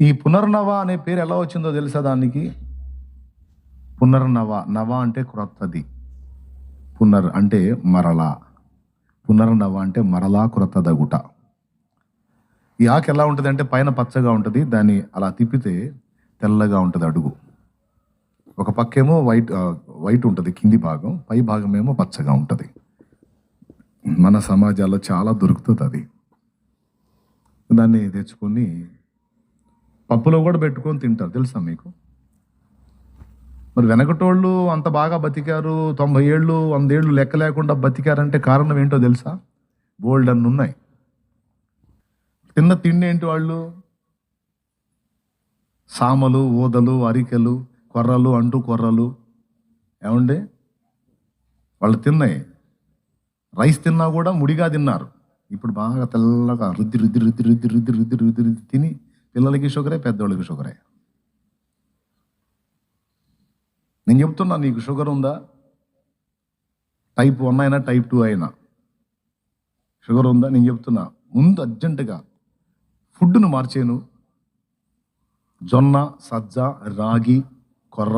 ఈ పునర్నవ అనే పేరు ఎలా వచ్చిందో తెలుసా దానికి? పునర్నవ, నవ అంటే క్రొత్తది, పునర్ అంటే మరలా, పునర్నవ అంటే మరలా క్రొత్తదగుట. ఈ ఆకు ఎలా ఉంటుంది అంటే పైన పచ్చగా ఉంటుంది, దాన్ని అలా తిప్పితే తెల్లగా ఉంటుంది అడుగు. ఒక పక్కేమో వైట్ ఉంటుంది కింది భాగం, పై భాగం ఏమో పచ్చగా ఉంటుంది. మన సమాజాల్లో చాలా దొరుకుతుంది అది. దాన్ని తెచ్చుకొని పప్పులో కూడా పెట్టుకొని తింటారు, తెలుసా మీకు? మరి వెనకటోళ్ళు అంత బాగా బతికారు, 90 ఏళ్ళు 100 ఏళ్ళు లెక్క లేకుండా బతికారంటే కారణం ఏంటో తెలుసా? బోల్డ్ అన్ని ఉన్నాయి. తిన్న తిండి ఏంటి వాళ్ళు? సామలు, ఊదలు, అరికెలు, కొర్రలు అంటూ కొర్రలు. ఏమండి, వాళ్ళు తిన్నాయి రైస్ తిన్నా కూడా ముడిగా తిన్నారు. ఇప్పుడు బాగా తెల్లగా రుద్ది రుద్ది రుద్ది రుద్ది రుద్ది రుద్ది రుద్ది రుద్ది తిని పిల్లలకి షుగరే, పెద్దోళ్ళకి షుగరే. నేను చెప్తున్నా, నీకు షుగర్ ఉందా? టైప్ 1 అయినా టైప్ 2 అయినా షుగర్ ఉందా? నేను చెప్తున్నా, ముందు అర్జెంటుగా ఫుడ్ను మార్చేను. జొన్న, సజ్జ, రాగి, కొర్ర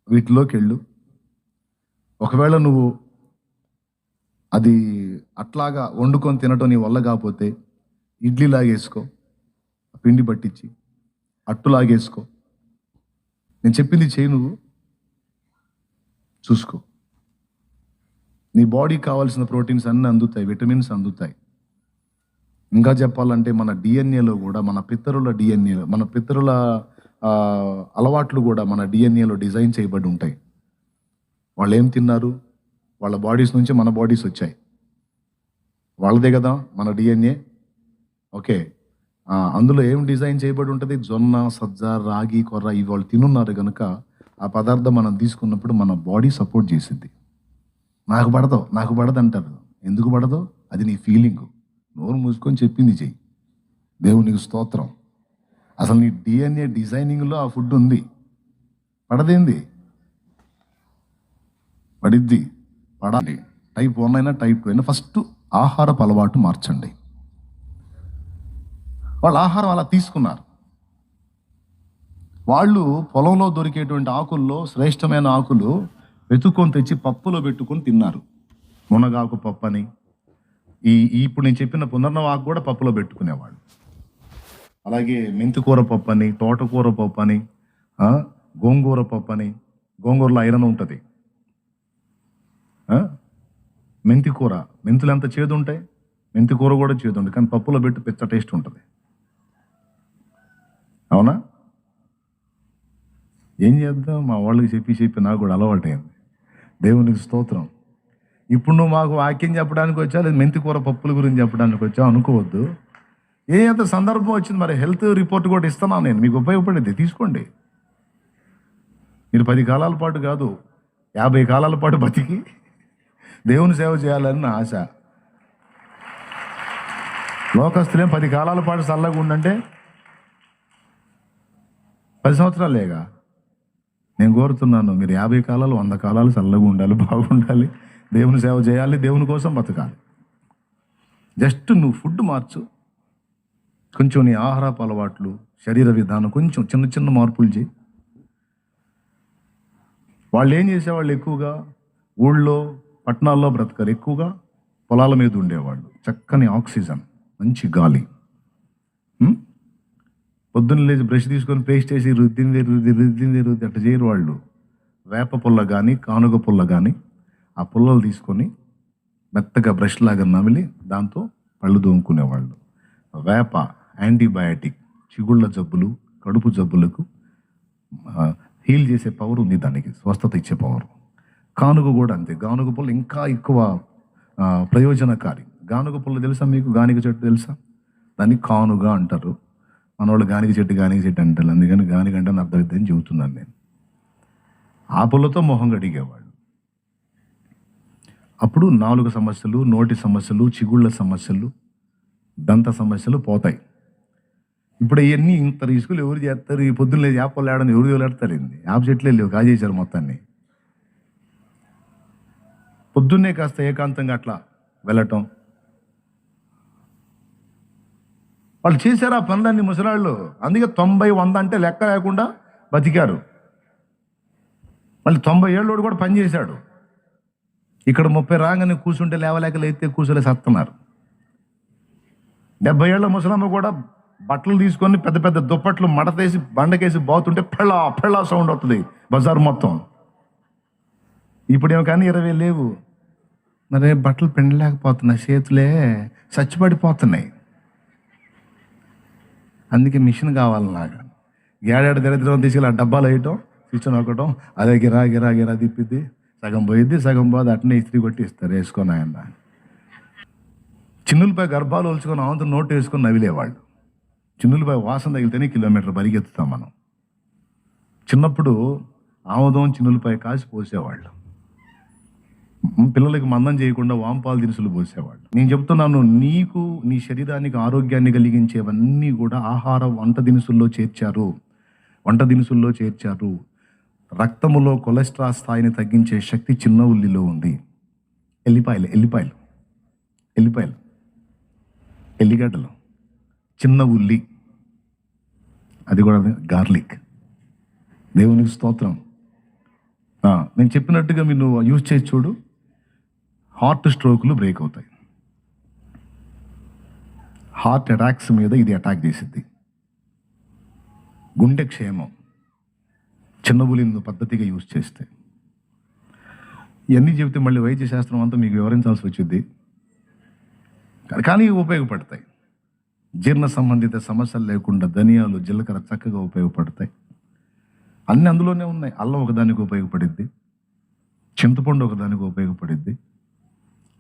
వీటిలోకి వెళ్ళు. ఒకవేళ నువ్వు అది అట్లాగా వండుకొని తినటం నీ వల్ల కాకపోతే ఇడ్లీలాగేసుకో, పిండి పట్టించి అట్టులాగేసుకో. నేను చెప్పింది చేయి, నువ్వు చూసుకో. నీ బాడీకి కావాల్సిన ప్రోటీన్స్ అన్నీ అందుతాయి, విటమిన్స్ అందుతాయి. ఇంకా చెప్పాలంటే మన డిఎన్ఏలో కూడా, మన పితరుల డిఎన్ఏలో, మన పితరుల అలవాట్లు కూడా మన డిఎన్ఏలో డిజైన్ చేయబడి ఉంటాయి. వాళ్ళు ఏం తిన్నారు, వాళ్ళ బాడీస్ నుంచి మన బాడీస్ వచ్చాయి. వాళ్ళదే కదా మన డిఎన్ఏ. ఓకే, అందులో ఏం డిజైన్ చేయబడి ఉంటుంది? జొన్న, సజ్జ, రాగి, కొర్ర ఇవి వాళ్ళు తినున్నారు కనుక ఆ పదార్థం మనం తీసుకున్నప్పుడు మన బాడీ సపోర్ట్ చేసింది. నాకు పడదు అంటారు. ఎందుకు పడదు? అది నీ ఫీలింగు. నోరు మూసుకొని చెప్పింది చెయ్యి. దేవునికి స్తోత్రం. అసలు నీ డిఎన్ఏ డిజైనింగ్లో ఆ ఫుడ్ ఉంది. పడదేంది? పడిద్ది, పడాలి. టైప్ 1 అయినా టైప్ 2 అయినా ఫస్ట్ ఆహారపు అలవాటు మార్చండి. వాళ్ళు ఆహారం అలా తీసుకున్నారు. వాళ్ళు పొలంలో దొరికేటువంటి ఆకుల్లో శ్రేష్టమైన ఆకులు వెతుక్కొని తెచ్చి పప్పులో పెట్టుకొని తిన్నారు. మునగాకు పప్పు అని, ఇప్పుడు నేను చెప్పిన పునర్నవ ఆకు కూడా పప్పులో పెట్టుకునేవాళ్ళు. అలాగే మెంతికూర పప్పు అని, తోటకూర పప్పు అని, గోంగూర పప్పు అని. గోంగూరలో ఐరన్ ఉంటుంది. మెంతికూర, మెంతులు ఎంత చేదు ఉంటాయి, మెంతికూర కూడా చేదు ఉంటుంది, కానీ పప్పులో పెట్టి పెద్ద టేస్ట్ ఉంటుంది. అవునా? ఏం చేద్దాం, మా వాళ్ళకి చెప్పి నాకు కూడా అలవాటైంది. దేవునికి స్తోత్రం. ఇప్పుడు నువ్వు మాకు వాక్యం చెప్పడానికి వచ్చావు, లేదు మెంతికూర పప్పుల గురించి చెప్పడానికి వచ్చావు అనుకోవద్దు. ఎంత సందర్భం వచ్చింది, మరి హెల్త్ రిపోర్ట్ కూడా ఇస్తున్నాను నేను, మీకు ఉపయోగపడేది తీసుకోండి. మీరు 10 కాలాల పాటు కాదు, 50 కాలాల పాటు బతికి దేవుని సేవ చేయాలని నా ఆశ. లోకస్తులేం 10 కాలాల పాటు చల్లగా ఉండంటే 10 సంవత్సరాలేగా. నేను కోరుతున్నాను, మీరు 50 కాలాలు 100 కాలాలు చల్లగా ఉండాలి, బాగుండాలి, దేవుని సేవ చేయాలి, దేవుని కోసం బతకాలి. జస్ట్ నువ్వు ఫుడ్ మార్చు, కొంచెం నీ ఆహారపు అలవాట్లు, శరీర విధానం కొంచెం చిన్న చిన్న మార్పులు చేయి. వాళ్ళు ఏం చేసేవాళ్ళు? ఎక్కువగా ఊళ్ళో పట్టణాల్లో బ్రతకరు, ఎక్కువగా పొలాల మీద ఉండేవాళ్ళు. చక్కని ఆక్సిజన్, మంచి గాలి. పొద్దున్న లేచి బ్రష్ తీసుకొని పేస్ట్ వేసి రుద్దింది అట్లా చేయరు వాళ్ళు. వేప పుల్ల కానీ కానుగ పుల్ల కానీ ఆ పుల్లలు తీసుకొని మెత్తగా బ్రష్ లాగా నమిలి దాంతో పళ్ళు దోముకునేవాళ్ళు. వేప యాంటీబయాటిక్, చిగుళ్ళ జబ్బులు, కడుపు జబ్బులకు హీల్ చేసే పవర్ ఉంది దానికి, స్వస్థత ఇచ్చే పవర్. కానుగ కూడా అంతే. గానుగ పుల్ల ఇంకా ఎక్కువ ప్రయోజనకారి. గానుగ పుల్ల తెలుసా మీకు? గానిగ చెట్టు తెలుసా? దాన్ని కానుగ అంటారు. మన వాళ్ళు గానిగ చెట్టు అంటారు, అందుకని గానిగ అంటే అర్థమైందని చెబుతున్నాను నేను. ఆ పుల్లతో మొహం కడిగేవాళ్ళు. అప్పుడు నాలుగు సమస్యలు, నోటి సమస్యలు, చిగుళ్ళ సమస్యలు, దంత సమస్యలు పోతాయి. ఇప్పుడు ఇవన్నీ ఇంత రిస్కులు ఎవరు చేస్తారు? ఈ పొద్దున్న లేదు యాపలు ఆడని ఎవరు వెళ్ళాడతారండి? యాప చెట్లే లేవు, కాజేశారు మొత్తాన్ని. పొద్దున్నే కాస్త ఏకాంతంగా అట్లా వెళ్ళటం, వాళ్ళు చేశారు ఆ పనులన్నీ ముసలాళ్ళు. అందుకే 90, 100 అంటే లెక్క లేకుండా బతికారు. మళ్ళీ 90 ఏళ్ళోడు కూడా పని చేశాడు. ఇక్కడ 30 రాగానే కూర్చుంటే లేవలేక లేస్తే కూర్చోలే సత్తున్నారు. 70 ఏళ్ళ ముసలమ్మ కూడా బట్టలు తీసుకొని పెద్ద పెద్ద దుప్పట్లు మడతేసి బండకేసి బాగుతుంటే పెళ్ళా పెళ్ళా సౌండ్ వస్తుంది బజార్ మొత్తం. ఇప్పుడేమో కానీ 20 లేవు. మరి బట్టలు పిండలేకపోతున్నాయి, చేతులే చచ్చిపడిపోతున్నాయి. అందుకే మిషన్ కావాలి నాకు. ఏడాడు దరిద్రం తీసుకెళ్ళి ఆ డబ్బాలు వేయటం, స్విచ్ నొక్కటం, అదే గిరా గిరా గిరా తిప్పిద్ది, సగం పోయిద్ది, సగం పోదు, అట్నే ఇస్త్రీ కొట్టి ఇస్తారు వేసుకొని. ఆయన చిన్నులపై గర్భాలు ఒలుచుకొని అవంతా నోటు వేసుకొని నవిలేవాళ్ళు. చిన్నులపై వాసన తగిలితేనే కిలోమీటర్ పరిగెత్తుతాం మనం. చిన్నప్పుడు ఆమోదం చిన్నులపై కాసి పోసేవాళ్ళు. పిల్లలకి మందం చేయకుండా వాంపాలు దినుసులు పోసేవాళ్ళు. నేను చెప్తున్నాను, నీకు నీ శరీరానికి ఆరోగ్యాన్ని కలిగించేవన్నీ కూడా ఆహార వంట దినుసుల్లో చేర్చారు. రక్తములో కొలెస్ట్రాల్ స్థాయిని తగ్గించే శక్తి చిన్న ఉల్లిలో ఉంది. ఎల్లిపాయలు, ఎల్లిగడ్డలు, చిన్న ఉల్లి, అది కూడా గార్లిక్. దేవునికి స్తోత్రం. నేను చెప్పినట్టుగా మీరు యూజ్ చేసి చూడు, హార్ట్ స్ట్రోకులు బ్రేక్ అవుతాయి. హార్ట్ అటాక్స్ మీద ఇది అటాక్ చేసిద్ది. గుండె క్షేమం చిన్న ఉల్లిని పద్ధతిగా యూజ్ చేస్తే. ఇవన్నీ చెబితే మళ్ళీ వైద్య శాస్త్రం అంతా మీకు వివరించాల్సి వచ్చింది, కానీ ఉపయోగపడతాయి. జీర్ణ సంబంధిత సమస్యలు లేకుండా ధనియాలు, జీలకర్ర చక్కగా ఉపయోగపడతాయి. అన్నీ అందులోనే ఉన్నాయి. అల్లం ఒకదానికి ఉపయోగపడిద్ది, చింతపండు ఒకదానికి ఉపయోగపడిద్ది.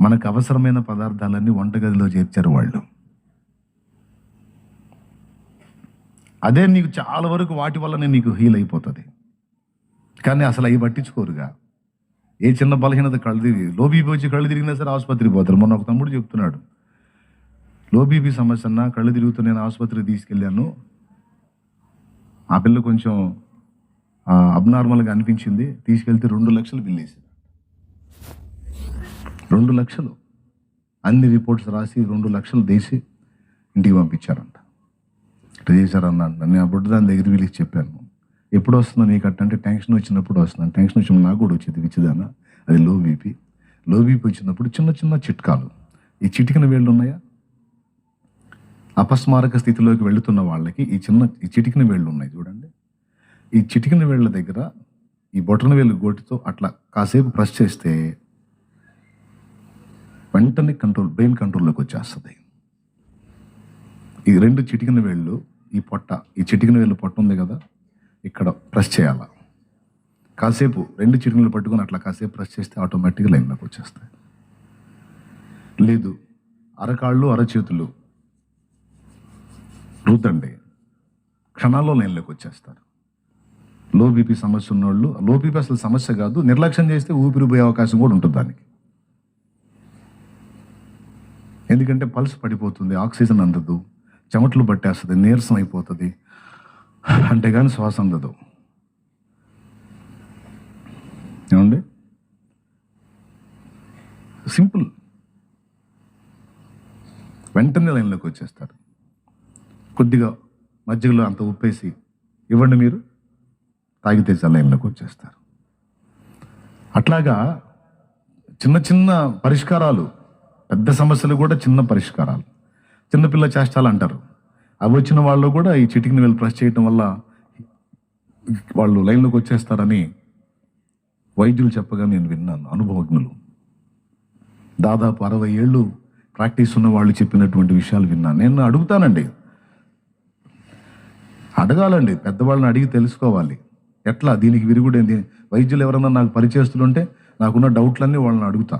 మనకు అవసరమైన పదార్థాలన్నీ వంటగదిలో చేర్చారు వాళ్ళు. అదే నీకు చాలా వరకు వాటి వల్లనే నీకు హీల్ అయిపోతుంది. కానీ అసలు అవి పట్టించుకోరుగా. ఏ చిన్న బలహీనత కళ్ళు తిరిగి లో బీపీ వచ్చి కళ్ళు తిరిగినా సరే ఆసుపత్రికి పోతారు. మొన్న ఒక తమ్ముడు చెప్తున్నాడు, లో బీపీ సమస్య అన్నా కళ్ళు తిరుగుతూ నేను ఆసుపత్రికి తీసుకెళ్ళాను, ఆ పిల్ల కొంచెం అబ్నార్మల్గా అనిపించింది, తీసుకెళ్తే 2 లక్షలు బిల్లు వేసారు. 2 లక్షలు అన్ని రిపోర్ట్స్ రాసి 2 లక్షలు తీసి ఇంటికి పంపించారంట. ఇట్లా చేశారన్నాడు. నేను అప్పుడు దాని దగ్గర పిలిచి చెప్పాను, ఎప్పుడు వస్తుందో నీకు అంటే టెన్షన్ వచ్చినప్పుడు వస్తున్నాను. టెన్షన్ వచ్చినప్పుడు నాకు కూడా వచ్చేది విచ్చిదాన, అది లో బీపీ వచ్చినప్పుడు చిన్న చిన్న చిట్కాలు. ఈ చిటికిన వేళ్ళు ఉన్నాయా, అపస్మారక స్థితిలోకి వెళుతున్న వాళ్ళకి ఈ చిటికిన వేళ్ళు ఉన్నాయి చూడండి. ఈ చిటికిన వేళ్ళ దగ్గర ఈ బొటన వేలు గోటితో అట్లా కాసేపు ప్రెస్ చేస్తే వెంటనే బ్రెయిన్ కంట్రోల్లోకి వచ్చేస్తుంది. ఈ 2 చిటికిన వేళ్ళు, ఈ చిటికిన వేళ్ళు పొట్ట ఉంది కదా, ఇక్కడ ప్రెస్ చేయాల. కాసేపు 2 చిటికినలు పట్టుకొని అట్లా కాసేపు ప్రెస్ చేస్తే ఆటోమేటిక్గా లైన్లోకి వచ్చేస్తాయి. లేదు, అరకాళ్ళు అరచేతులు రుద్దండి, క్షణాల్లో లైన్లోకి వచ్చేస్తారు. లో బీపీ సమస్య ఉన్నోళ్ళు, లో బీపీ అసలు సమస్య కాదు, నిర్లక్ష్యం చేస్తే ఊపిరి పోయే అవకాశం కూడా ఉంటుంది దానికి. ఎందుకంటే పల్స్ పడిపోతుంది, ఆక్సిజన్ అందదు, చెమటలు పట్టేస్తుంది, నీరసం అయిపోతుంది, అంటే కానీ శ్వాస అందదు. ఏమండి, సింపుల్, వెంటనే లైన్లోకి వచ్చేస్తారు. కొద్దిగా మజ్జిగలో అంత ఉప్పేసి ఇవ్వండి, మీరు తాగితే లైన్లోకి వచ్చేస్తారు. అట్లాగా చిన్న చిన్న పరిష్కారాలు, పెద్ద సమస్యలు కూడా చిన్న పరిష్కారాలు. చిన్నపిల్ల చేష్టాలు అంటారు, అవి వచ్చిన వాళ్ళు కూడా ఈ చిటికిన వేలు ప్రెస్ చేయటం వల్ల వాళ్ళు లైన్లోకి వచ్చేస్తారని వైద్యులు చెప్పగా నేను విన్నాను. అనుభవజ్ఞులు, దాదాపు 60 ఏళ్ళు ప్రాక్టీస్ ఉన్న వాళ్ళు చెప్పినటువంటి విషయాలు విన్నాను. నేను అడగాలండి, పెద్దవాళ్ళని అడిగి తెలుసుకోవాలి. ఎట్లా దీనికి విరుగుడేంది, వైద్యులు ఎవరన్నా నాకు పరిచయస్తులు ఉంటే నాకున్న డౌట్లన్నీ వాళ్ళని అడుగుతా.